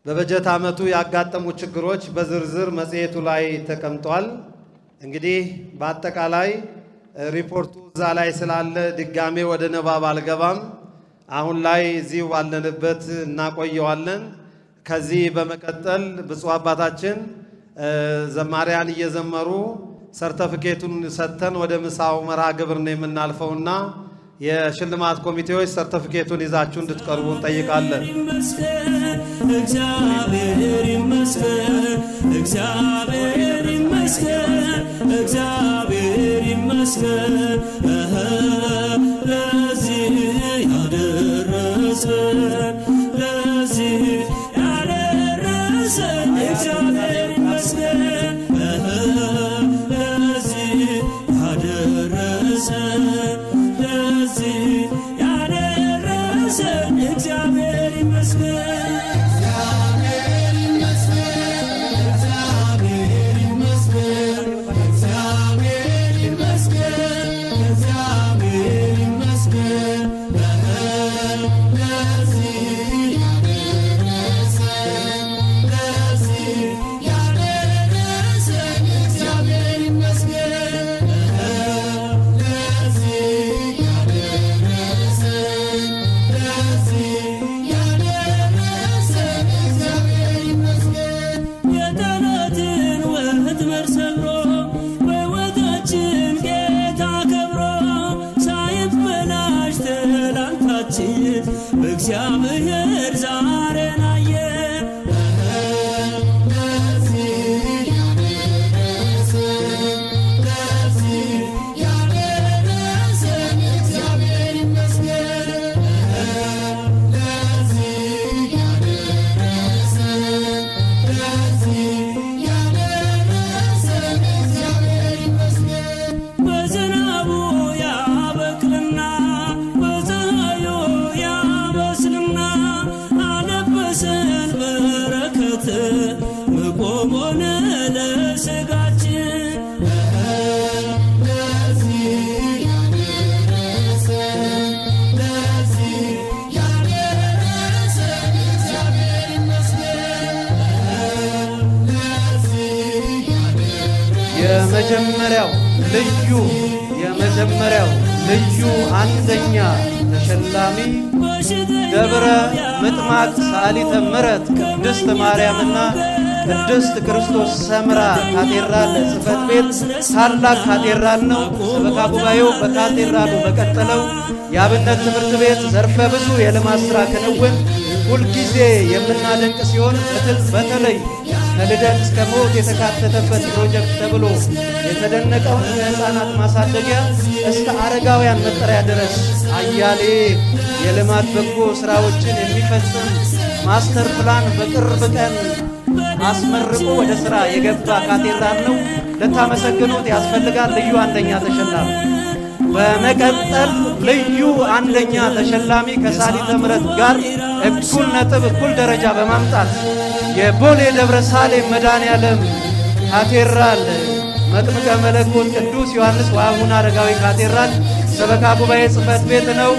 በበጀት ዓመቱ ያጋጠሙ ችግሮች በዝርዝር መጽሔቱ ላይ ተቀምጧል። እንግዲህ በአጠቃላይ ሪፖርቱ እዛ ላይ ስላለ ድጋሜ ወደ ንባብ አልገባም። አሁን ላይ እዚህ ባለንበት እናቆየዋለን። ከዚህ በመቀጠል ብፁዕ አባታችን ዘማሪያን እየዘመሩ ሰርተፊኬቱን ሰጥተን ወደ ምሳው መርሃ ግብር ነው የምናልፈውና የሽልማት ኮሚቴዎች ሰርተፊኬቱን ይዛችሁ እንድትቀርቡ እንጠይቃለን። እግዚአብሔር ይመስገን፣ እግዚአብሔር ይመስገን፣ እግዚአብሔር ይመስገን ለዚህ ያደረሰን ለዚህ ያደረሰን እግዚአብሔር ይመስገን ለዚህ ያደረሰን ለዚህ ያደረሰን እግዚአብሔር ይመስገን። እግዚአብሔር ዛሬን አየ ለዚህ ያደረሰን እግዚአብሔር ይመስገን ለዚህ ያደረሰን እግዚአብሔር ይመስገን። በዝናቡ ያበቅልና በፀሐዩ አለበሰን በረከት መቆሞን ለሥጋችን ለዚህ ያደረሰን እግዚአብሔር ይመስገን የመጀመሪያው ልዩ አንደኛ ተሸላሚ ደብረ ምጥማቅ ሰዓሊተ ምሕረት ቅድስት ማርያምና ቅድስት ክርስቶስ ሰምራ ካቴድራል ጽሕፈት ቤት ታላቅ ካቴድራል ነው። ሰበካ ጉባኤው በካቴድራሉ በቀጠለው የአብነት ትምህርት ቤት ዘርፈ ብዙ የልማት ሥራ ክንውን ሁል ጊዜ የምናደንቅ ሲሆን በተለይ ከልደት እስከ ሞት የተካተተበት ፕሮጀክት ተብሎ የተደነቀውን የሕፃናት ማሳደጊያ እስከ አረጋውያን መጠሪያ ድረስ አያሌ የልማት በጎ ስራዎችን የሚፈጽም ማስተር ፕላን በቅርብ ቀን አስመርቆ ወደ ሥራ የገባ ካቴድራል ነው። ልታመሰግኑት ያስፈልጋል። ልዩ አንደኛ ተሸላሚ። በመቀጠል ልዩ አንደኛ ተሸላሚ ከሳሊተ ምሕረት ጋር እኩል ነጥብ እኩል ደረጃ በማምጣት የቦሌ ደብረ ሳሌም መድኃኔዓለም ካቴድራል መጥምቀ መለኮት ቅዱስ ዮሐንስ ወአቡነ አረጋዊ ካቴድራል ሰበካ ጉባኤ ጽሕፈት ቤት ነው።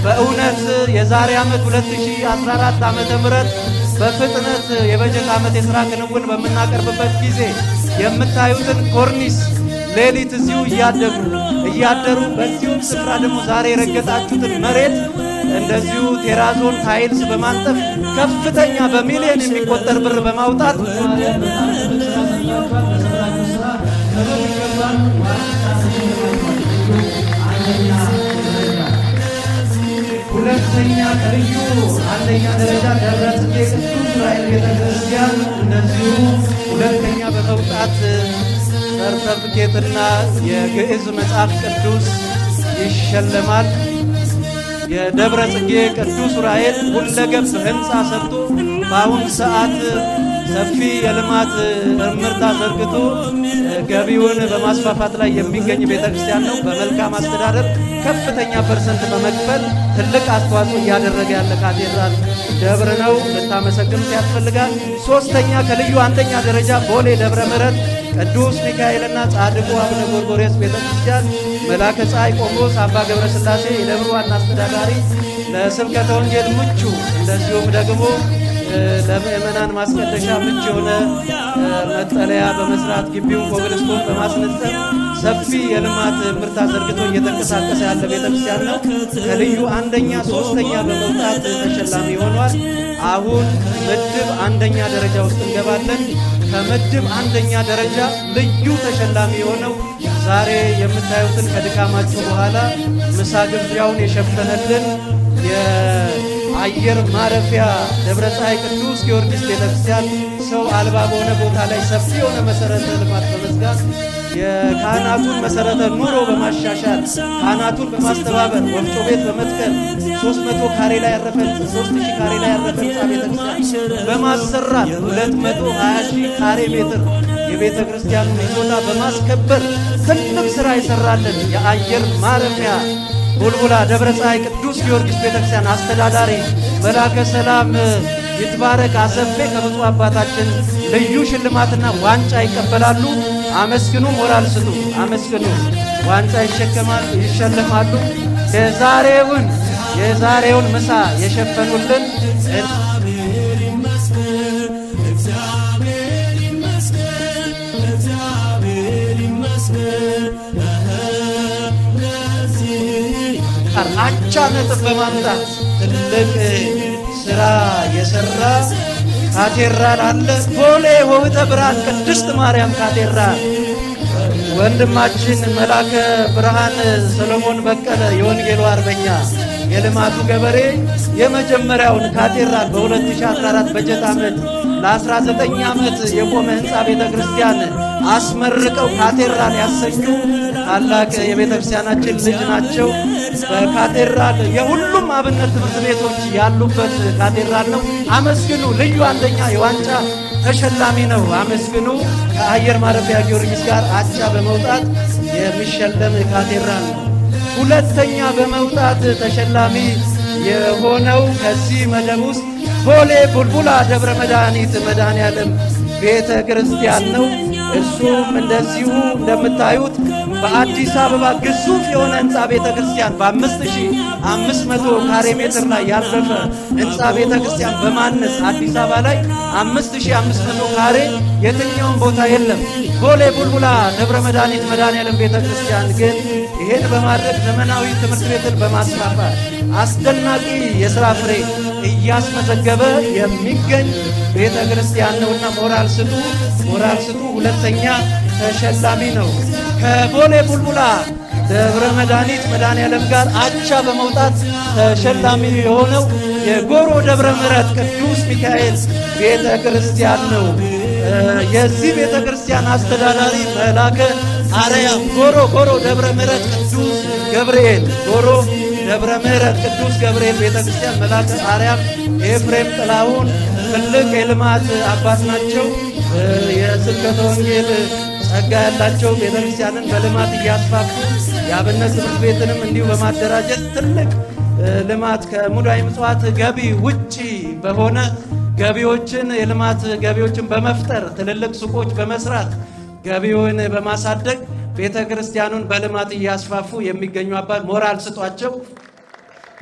በእውነት የዛሬ ዓመት 2014 ዓመተ ምህረት በፍጥነት የበጀት ዓመት የሥራ ክንውን በምናቀርብበት ጊዜ የምታዩትን ኮርኒስ ሌሊት እዚሁ እያደሩ በዚሁ ስፍራ ደግሞ ዛሬ የረገጣችሁትን መሬት እንደዚሁ ቴራዞን ታይልስ በማንጠፍ ከፍተኛ በሚሊዮን የሚቆጠር ብር በማውጣት ሁለተኛ ልዩ አንደኛ ደረጃ ደብረ ጽጌ ቅዱስ ዑራኤል ቤተክርስቲያን እንደዚሁ ሁለተኛ በመውጣት ሰርተፍኬትና የግዕዝ መጽሐፍ ቅዱስ ይሸለማል። የደብረ ጽጌ ቅዱስ ዑራኤል ሁለገብ ሕንፃ ሰርቶ በአሁን ሰዓት ሰፊ የልማት እምርታ ዘርግቶ ገቢውን በማስፋፋት ላይ የሚገኝ ቤተክርስቲያን ነው። በመልካም አስተዳደር ከፍተኛ ፐርሰንት በመክፈል ትልቅ አስተዋጽኦ እያደረገ ያለ ካቴድራል ደብር ነው። ልታመሰግኑት ያስፈልጋል። ሶስተኛ ከልዩ አንደኛ ደረጃ ቦሌ ደብረ ምሕረት ቅዱስ ሚካኤልና ጻድቁ አቡነ ጎርጎርዮስ ቤተክርስቲያን መላከ ፀሐይ ቆሞስ አባ ገብረ ሥላሴ የደብሩ ዋና አስተዳዳሪ ለስብከተ ወንጌል ምቹ እንደዚሁም ደግሞ ለምእመናን ማስቀደሻ ምቹ የሆነ መጠለያ በመስራት ግቢውን ኮብልስቶን በማስነጠፍ ሰፊ የልማት ምርታ ዘርግቶ እየተንቀሳቀሰ ያለ ቤተክርስቲያን ነው። ከልዩ አንደኛ ሶስተኛ በመውጣት ተሸላሚ ሆኗል። አሁን ምድብ አንደኛ ደረጃ ውስጥ እንገባለን። ከምድብ አንደኛ ደረጃ ልዩ ተሸላሚ የሆነው ዛሬ የምታዩትን ከድካማችሁ በኋላ ምሳ ግብዣውን የሸፈነልን የአየር ማረፊያ ደብረ ፀሐይ ቅዱስ ጊዮርጊስ ቤተክርስቲያን ሰው አልባ በሆነ ቦታ ላይ ሰፊ የሆነ መሰረተ ልማት በመዝጋት የካህናቱን መሰረተ ኑሮ በማሻሻል ካህናቱን በማስተባበር ወፍጮ ቤት በመትከል 300 ካሬ ላይ ያረፈ 3000 ካሬ ላይ ያረፈ ቤተክርስቲያን በማሰራት 220,000 ካሬ ሜትር የቤተ ክርስቲያኑን ይዞታ በማስከበር ትልቅ ሥራ ይሰራልን የአየር ማረፊያ ቡልቡላ ደብረ ፀሐይ ቅዱስ ጊዮርጊስ ቤተክርስቲያን አስተዳዳሪ መላከ ሰላም ይትባረክ አሰፌ ከብፁዕ አባታችን ልዩ ሽልማትና ዋንጫ ይቀበላሉ። አመስግኑ፣ ሞራል ስጡ። አመስግኑ፣ ዋንጫ ይሸለማሉ። የዛሬውን ምሳ የሸፈኑልን አቻ ነጥብ በማምጣት ትልቅ ሥራ የሠራ ካቴድራል አለ። ቦሌ ሆህተ ብርሃን ቅድስት ማርያም ካቴድራል ወንድማችን መላከ ብርሃን ሰሎሞን በቀለ የወንጌሉ አርበኛ የልማቱ ገበሬ የመጀመሪያውን ካቴድራል በ2014 በጀት ዓመት ለ19 ዓመት የቆመ ሕንፃ ቤተ ክርስቲያን አስመርቀው ካቴድራል ያሰኙ ታላቅ የቤተ ክርስቲያናችን ልጅ ናቸው። በካቴድራል የሁሉም አብነት ትምህርት ቤቶች ያሉበት ካቴድራል ነው። አመስግኑ። ልዩ አንደኛ የዋንጫ ተሸላሚ ነው። አመስግኑ። ከአየር ማረፊያ ጊዮርጊስ ጋር አቻ በመውጣት የሚሸለም ካቴድራል ነው። ሁለተኛ በመውጣት ተሸላሚ የሆነው ከዚህ መደብ ውስጥ ቦሌ ቡልቡላ ደብረ መድኃኒት መድኃኔዓለም ቤተ ክርስቲያን ነው። እሱም እንደዚሁ እንደምታዩት በአዲስ አበባ ግዙፍ የሆነ ሕንፃ ቤተ ክርስቲያን በ5500 ካሬ ሜትር ላይ ያረፈ ሕንፃ ቤተ ክርስቲያን በማነስ አዲስ አበባ ላይ 5500 ካሬ የትኛውም ቦታ የለም። ቦሌ ቡልቡላ ደብረ መድኃኒት መድኃኔዓለም ቤተ ክርስቲያን ግን ይሄን በማድረግ ዘመናዊ ትምህርት ቤትን በማስፋፋት አስደናቂ የሥራ ፍሬ እያስመዘገበ የሚገኝ ቤተ ክርስቲያን ነውና ሞራል ስጡ። ሁለተኛ ተሸላሚ ነው። ከቦሌ ቡልቡላ ደብረ መድኃኒት መድኃኔዓለም ጋር አቻ በመውጣት ተሸላሚ የሆነው የጎሮ ደብረ ምሕረት ቅዱስ ሚካኤል ቤተ ክርስቲያን ነው። የዚህ ቤተ ክርስቲያን አስተዳዳሪ መላከ አርያም ጎሮ ደብረ ምሕረት ቅዱስ ገብርኤል ጎሮ ደብረ ምሕረት ቅዱስ ገብርኤል ቤተ ክርስቲያን መላከ አርያም ኤፍሬም ጥላሁን ትልቅ የልማት አባት ናቸው። የስብከተ ወንጌል ጸጋ ያላቸው ቤተ ክርስቲያንን በልማት እያስፋፉ የአብነት ትምህርት ቤትንም እንዲሁ በማደራጀት ትልቅ ልማት ከሙዳየ ምጽዋት ገቢ ውጪ በሆነ ገቢዎችን የልማት ገቢዎችን በመፍጠር ትልልቅ ሱቆች በመስራት ገቢውን በማሳደግ ቤተ ክርስቲያኑን በልማት እያስፋፉ የሚገኙ አባት ሞራል ስጧቸው።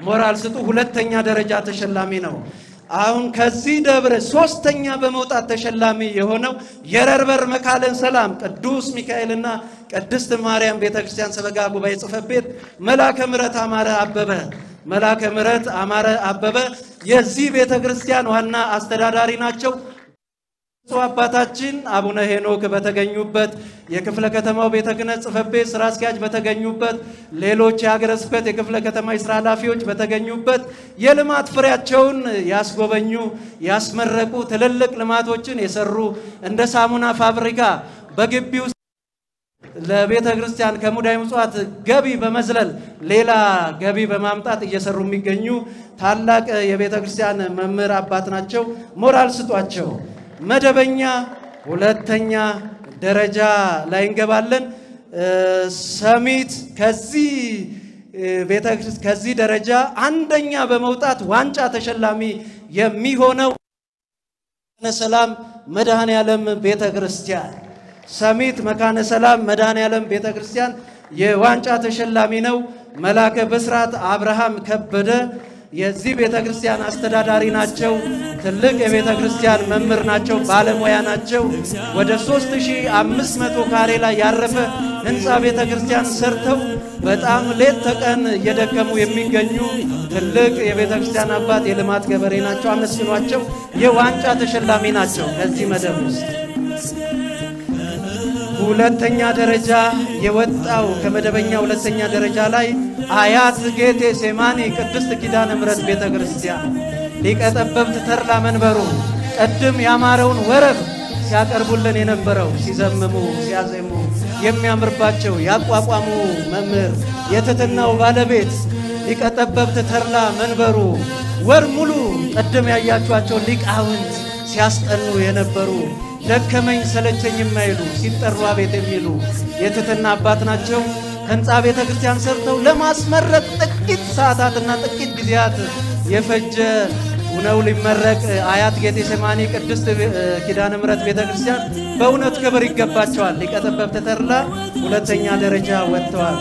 ሞራል ስጡ። ሁለተኛ ደረጃ ተሸላሚ ነው። አሁን ከዚህ ደብረ ሶስተኛ በመውጣት ተሸላሚ የሆነው የረርበር መካነ ሰላም ቅዱስ ሚካኤልና ቅድስት ማርያም ቤተክርስቲያን ሰበካ ጉባኤ ጽሕፈት ቤት መላከ ምሕረት አማረ አበበ የዚህ ቤተክርስቲያን ዋና አስተዳዳሪ ናቸው። አባታችን አቡነ ሄኖክ በተገኙበት የክፍለ ከተማው ቤተ ክህነት ጽሕፈት ቤት ስራ አስኪያጅ በተገኙበት ሌሎች የሀገረ ስብከት የክፍለ ከተማ የስራ ኃላፊዎች በተገኙበት የልማት ፍሬያቸውን ያስጎበኙ ያስመረቁ ትልልቅ ልማቶችን የሰሩ እንደ ሳሙና ፋብሪካ በግቢው ለቤተ ክርስቲያን ከሙዳየ ምጽዋት ገቢ በመዝለል ሌላ ገቢ በማምጣት እየሰሩ የሚገኙ ታላቅ የቤተ ክርስቲያን መምህር አባት ናቸው። ሞራል ስጧቸው። መደበኛ ሁለተኛ ደረጃ ላይ እንገባለን። ሰሚት ከዚህ ደረጃ አንደኛ በመውጣት ዋንጫ ተሸላሚ የሚሆነው መካነ ሰላም መድኃኔዓለም ቤተክርስቲያን ሰሚት መካነ ሰላም መድኃኔዓለም ቤተክርስቲያን የዋንጫ ተሸላሚ ነው። መላከ ብስራት አብርሃም ከበደ የዚህ ቤተክርስቲያን አስተዳዳሪ ናቸው። ትልቅ የቤተክርስቲያን መምህር ናቸው። ባለሙያ ናቸው። ወደ 3500 ካሬ ላይ ያረፈ ህንፃ ቤተክርስቲያን ሰርተው በጣም ሌት ተቀን እየደከሙ የሚገኙ ትልቅ የቤተክርስቲያን አባት የልማት ገበሬ ናቸው። አመስግኗቸው። የዋንጫ ተሸላሚ ናቸው። ከዚህ መደብ ውስጥ ሁለተኛ ደረጃ የወጣው ከመደበኛ ሁለተኛ ደረጃ ላይ አያት ጌቴ ሴማኒ ቅድስት ኪዳነ ምሕረት ቤተክርስቲያን ሊቀ ጠበብት ተድላ መንበሩ ቀድም ያማረውን ወረብ ሲያቀርቡልን የነበረው ሲዘምሙ ሲያዜሙ የሚያምርባቸው ያቋቋሙ መምህር የትሕትናው ባለቤት ሊቀ ጠበብት ተድላ መንበሩ ወር ሙሉ ቀድም ያያችኋቸው ሊቃውንት ሲያስጠኑ የነበሩ ደከመኝ ሰለቸኝ የማይሉ ሲጠሩ አቤት የሚሉ የትሕትና አባት ናቸው። ህንፃ ቤተ ክርስቲያን ሰርተው ለማስመረቅ ጥቂት ሰዓታትና ጥቂት ጊዜያት የፈጀ ነው ሊመረቅ አያት ጌቴሴማኒ ቅድስት ኪዳነ ምሕረት ቤተ ክርስቲያን በእውነት ክብር ይገባቸዋል። ሊቀ ጠበብት ተድላ ሁለተኛ ደረጃ ወጥተዋል።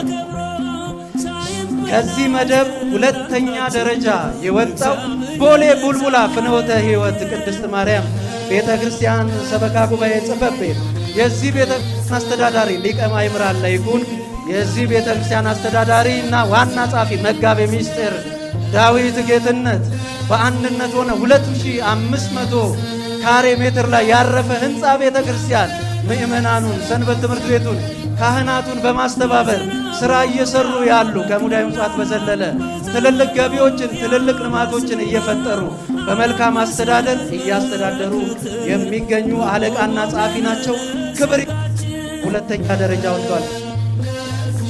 ከዚህ መደብ ሁለተኛ ደረጃ የወጣው ቦሌ ቡልቡላ ፍኖተ ሕይወት ቅድስት ማርያም ቤተ ክርስቲያን ሰበካ ጉባኤ ጽሕፈት ቤት የዚህ ቤተ ክርስቲያን አስተዳዳሪ ሊቀ ማእምራን ለይኩን የዚህ ቤተ ክርስቲያን አስተዳዳሪ እና ዋና ጻፊ መጋቤ ምስጢር ዳዊት ጌትነት በአንድነት ሆነ 2500 ካሬ ሜትር ላይ ያረፈ ህንፃ ቤተ ክርስቲያን ምእመናኑን ሰንበት ትምህርት ቤቱን ካህናቱን በማስተባበር ስራ እየሰሩ ያሉ ከሙዳየ ምጽዋት በዘለለ ትልልቅ ገቢዎችን ትልልቅ ልማቶችን እየፈጠሩ በመልካም አስተዳደር እያስተዳደሩ የሚገኙ አለቃና ጸሐፊ ናቸው። ክብር ሁለተኛ ደረጃ ወጥቷል።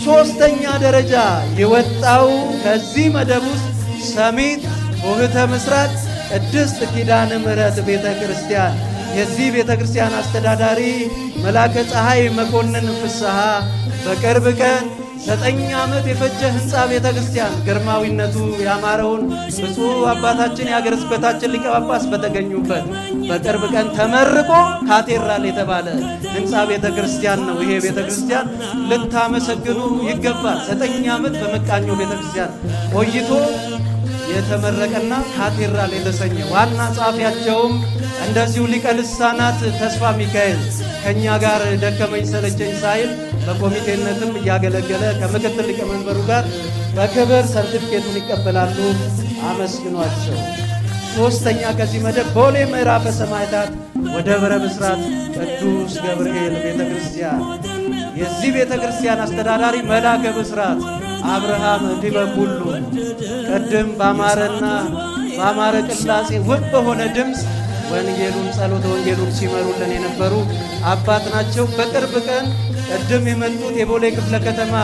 ሶስተኛ ደረጃ የወጣው ከዚህ መደብ ውስጥ ሰሚት ሆህተ ምስራቅ ቅድስት ኪዳነ ምሕረት ቤተ ክርስቲያን የዚህ ቤተ ክርስቲያን አስተዳዳሪ መላከ ፀሐይ መኮንን ፍስሐ በቅርብ ቀን 9 ዓመት የፈጀ ህንፃ ቤተ ክርስቲያን ግርማዊነቱ ያማረውን ብፁዕ አባታችን የሀገረ ስብከታችን ሊቀ ጳጳስ በተገኙበት በቅርብ ቀን ተመርቆ ካቴድራል የተባለ ህንፃ ቤተ ክርስቲያን ነው። ይሄ ቤተ ክርስቲያን ልታመሰግኑ ይገባል። 9 ዓመት በመቃኞ ቤተ ክርስቲያን ቆይቶ የተመረቀና ካቴድራል የተሰኘ ዋና ጸሐፊያቸውም እንደዚሁ ሊቀ ልሳናት ተስፋ ሚካኤል ከኛ ጋር ደከመኝ ሰለቸኝ ሳይል በኮሚቴነትም እያገለገለ ከምክትል ሊቀመንበሩ ጋር በክብር ሰርቲፊኬቱን ይቀበላሉ። አመስግኗቸው። ሶስተኛ ከዚህ መደብ ቦሌ ምዕራፈ ሰማዕታት ወደብረ ብስራት ቅዱስ ገብርኤል ቤተክርስቲያን የዚህ ቤተክርስቲያን አስተዳዳሪ መላከ ብስራት አብርሃም ዲበኩሉ ቀደም በአማረ ቅላጼ ውብ በሆነ ድምፅ ወንጌሉን ጸሎተ ወንጌሉን ሲመሩልን የነበሩ አባት ናቸው። በቅርብ ቀን ቀደም የመጡት የቦሌ ክፍለ ከተማ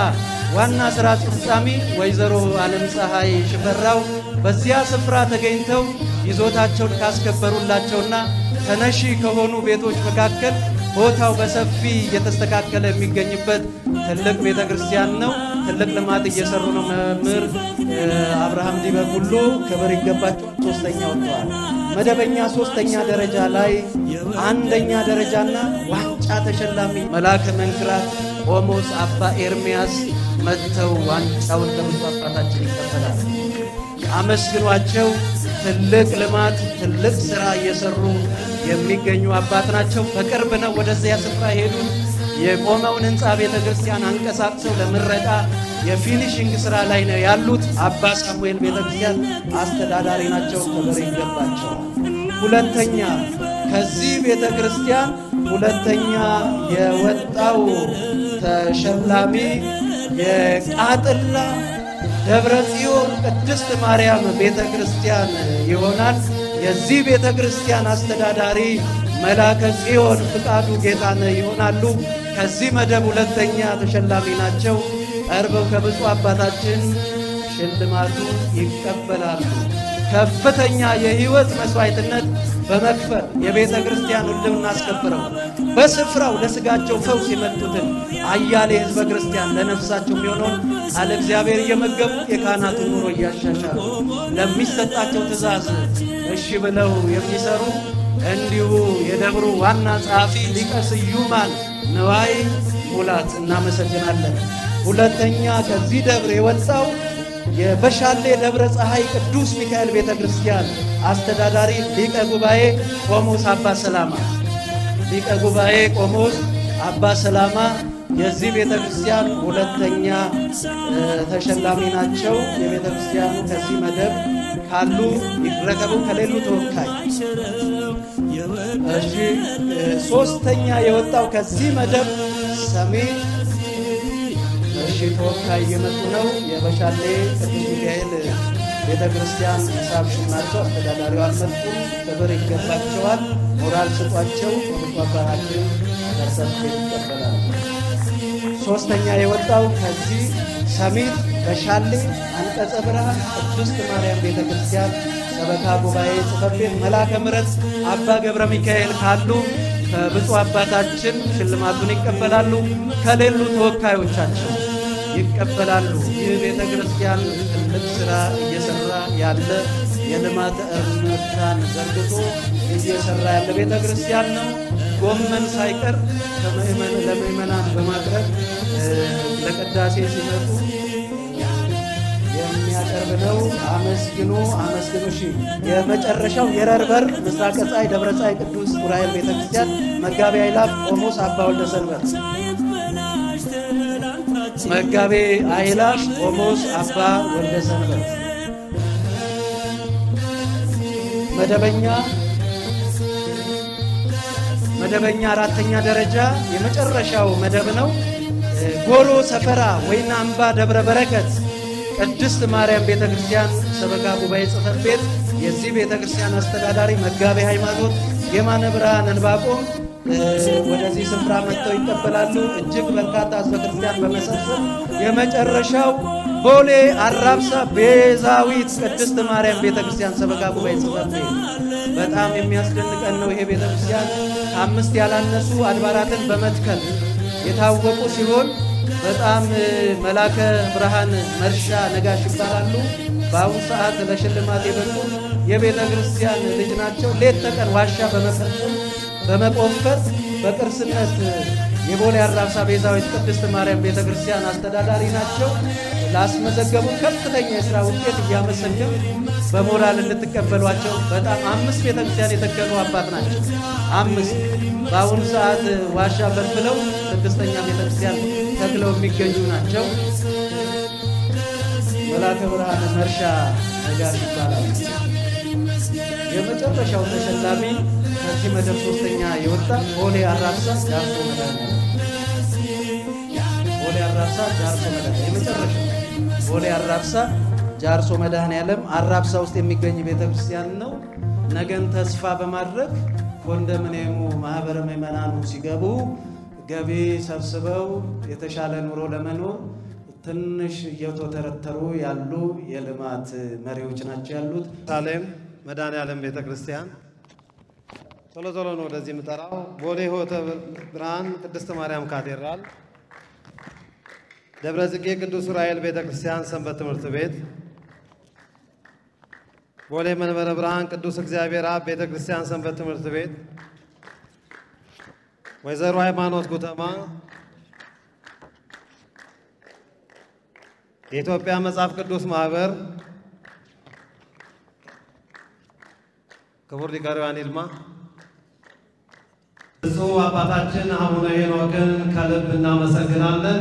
ዋና ስራ አስፈጻሚ ወይዘሮ ዓለም ፀሐይ ሽፈራው በዚያ ስፍራ ተገኝተው ይዞታቸውን ካስከበሩላቸውና ተነሺ ከሆኑ ቤቶች መካከል ቦታው በሰፊ እየተስተካከለ የሚገኝበት ትልቅ ቤተክርስቲያን ነው። ትልቅ ልማት እየሰሩ ነው። መምህር አብርሃም ዲበኩሉ ክብር ይገባቸዋል። ሶስተኛ ወጥተዋል። መደበኛ ሶስተኛ ደረጃ ላይ አንደኛ ደረጃና ዋንጫ ተሸላሚ መላከ መንክራት ቆሞስ አባ ኤርሚያስ መጥተው ዋንጫውን ለብዙ አባታችን ይቀበላል። አመስግኗቸው። ትልቅ ልማት ትልቅ ስራ እየሰሩ የሚገኙ አባት ናቸው። በቅርብ ነው ወደዚያ ስፍራ ሄዱን የቆመውን ህንጻ ቤተክርስቲያን አንቀሳቅሰው ለምረቃ የፊኒሺንግ ስራ ላይ ነው ያሉት። አባ ሳሙኤል ቤተክርስቲያን አስተዳዳሪ ናቸው። ክብር ይገባቸዋል። ሁለተኛ ከዚህ ቤተክርስቲያን ሁለተኛ የወጣው ተሸላሚ የቃጥላ ደብረ ጽዮን ቅድስት ማርያም ቤተክርስቲያን ይሆናል። የዚህ ቤተክርስቲያን አስተዳዳሪ መላከ ጽዮን ፍቃዱ ጌታነህ ይሆናሉ። ከዚህ መደብ ሁለተኛ ተሸላሚ ናቸው። ቀርበው ከብፁዕ አባታችን ሽልማቱ ይቀበላሉ። ከፍተኛ የህይወት መስዋዕትነት በመክፈል የቤተ ክርስቲያን ሁሉን አስከብረው በስፍራው ለስጋቸው ፈውስ የመጡትን አያሌ ህዝበ ክርስቲያን ለነፍሳቸው የሚሆነውን ቃለ እግዚአብሔር እየመገቡ የካህናቱን ኑሮ እያሻሻሉ ለሚሰጣቸው ትእዛዝ እሺ ብለው የሚሰሩ እንዲሁ የደብሩ ዋና ጸሐፊ ሊቀ ስዩማን ነዋይ ሙላት እናመሰግናለን። ሁለተኛ ከዚህ ደብር የወጣው የበሻሌ ደብረ ፀሐይ ቅዱስ ሚካኤል ቤተክርስቲያን አስተዳዳሪ ሊቀ ጉባኤ ቆሞስ አባ ሰላማ ሊቀ ጉባኤ ቆሞስ አባ ሰላማ የዚህ ቤተክርስቲያን ሁለተኛ ተሸላሚ ናቸው። የቤተክርስቲያኑ ከዚህ መደብ ካሉ ይረከቡ ከሌሉ ተወካይ። እሺ ሶስተኛ የወጣው ከዚህ መደብ ሰሜን ተወካይ የመጡ ነው። የበሻሌ ቅዱስ ሚካኤል ቤተክርስቲያን ሂሳብ ናቸው። አስተዳዳሪው አልመጡም። ክብር ይገባቸዋል። ሞራል ስጧቸው። ወደ አባታችን ተሰጥቶ ይቀበላል። ሶስተኛ የወጣው ከዚህ ሰሜን በሻሌ አንቀጸ ብርሃን ቅድስት ማርያም ቤተክርስቲያን ሰበካ ጉባኤ ጽሕፈት ቤት መላከ ምሕረት አባ ገብረ ሚካኤል ካሉ ከብፁዕ አባታችን ሽልማቱን ይቀበላሉ። ከሌሉ ተወካዮቻቸው ይቀበላሉ። ይህ ቤተክርስቲያን ትልቅ ስራ እየሰራ ያለ የልማት እርምጃን ዘርግቶ እየሰራ ያለ ቤተክርስቲያን ነው። ጎመን ሳይቀር ለምእመናን በማቅረብ ለቅዳሴ ሲመጡ የሚያቀርብ ነው። አመስግኑ። እሺ የመጨረሻው የረርበር ምስራቀ ፀሐይ ደብረ ፀሐይ ቅዱስ ዑራኤል ቤተክርስቲያን መጋቤ አእላፍ ቆሞስ አባ ወልደ ሰንበት መጋቤ አእላፍ ቆሞስ አባ ወልደ ሰንበት መደበኛ አራተኛ ደረጃ የመጨረሻው መደብ ነው። ጎሮ ሰፈራ ወይና አምባ ደብረ በረከት ቅድስት ማርያም ቤተክርስቲያን ሰበካ ጉባኤ ጽሕፈት ቤት የዚህ ቤተክርስቲያን አስተዳዳሪ መጋቤ ሃይማኖት የማነ ብርሃን እንባቆም ወደዚህ ስፍራ መጥተው ይቀበላሉ። እጅግ በርካታ ሕዝበ ክርስቲያን በመሰብሰብ የመጨረሻው ቦሌ አራብሳ ቤዛዊት ቅድስት ማርያም ቤተክርስቲያን ሰበካ ጉባኤ ጽሕፈት ቤት በጣም የሚያስደንቀን ነው። ይሄ ቤተክርስቲያን ከአምስት ያላነሱ አድባራትን በመትከል የታወቁ ሲሆን በጣም መላከ ብርሃን መርሻ ነጋሽ ይባላሉ። በአሁኑ ሰዓት ለሽልማት የበቁ የቤተ ክርስቲያን ልጅ ናቸው። ሌት ተቀን ዋሻ በመፈጸም በመቆፈር በቅርስነት የቦሌ አራብሳ ቤዛዊት ቅድስት ማርያም ቤተ ክርስቲያን አስተዳዳሪ ናቸው። ላስመዘገቡ ከፍተኛ የሥራ ውጤት እያመሰገን በሞራል እንድትቀበሏቸው። በጣም 5 ቤተ ክርስቲያን የተከሉ አባት ናቸው። 5 በአሁኑ ሰዓት ዋሻ ፈልፍለው 6ኛ ቤተ ክርስቲያን ተክለው የሚገኙ ናቸው። መላከ ብርሃን መርሻ ነጋሽ ይባላል። የመጨረሻው ተሸላሚ ከዚህ መደብ ሶስተኛ የወጣ ቦሌ አራብሳ ጃርሶ መድኃኔዓለም ቦሌ አራብሳ ጃርሶ መድኃኔዓለም የመጨረሻው ቦሌ አራብሳ ጃርሶ መድኃኔዓለም አራብሳ ውስጥ የሚገኝ ቤተክርስቲያን ነው። ነገን ተስፋ በማድረግ ኮንዶሚኒየሙ ማህበረ ምእመናኑ ሲገቡ ገቢ ሰብስበው የተሻለ ኑሮ ለመኖር ትንሽ እየተተረተሩ ያሉ የልማት መሪዎች ናቸው ያሉት። ሳሌም መድኃኔዓለም ቤተክርስቲያን ቶሎ ቶሎ ነው ወደዚህ የምጠራው። ቦሌ ሆተ ብርሃን ቅድስት ማርያም ካቴድራል፣ ደብረ ጽጌ ቅዱስ ዑራኤል ቤተክርስቲያን ሰንበት ትምህርት ቤት፣ ቦሌ መንበረ ብርሃን ቅዱስ እግዚአብሔር አብ ቤተክርስቲያን ሰንበት ትምህርት ቤት፣ ወይዘሮ ሃይማኖት ጉተማ የኢትዮጵያ መጽሐፍ ቅዱስ ማህበር፣ ክቡር ሊቀ ሕሩያን ይልማ፣ ብፁዕ አባታችን አቡነ ሄኖክን ከልብ እናመሰግናለን።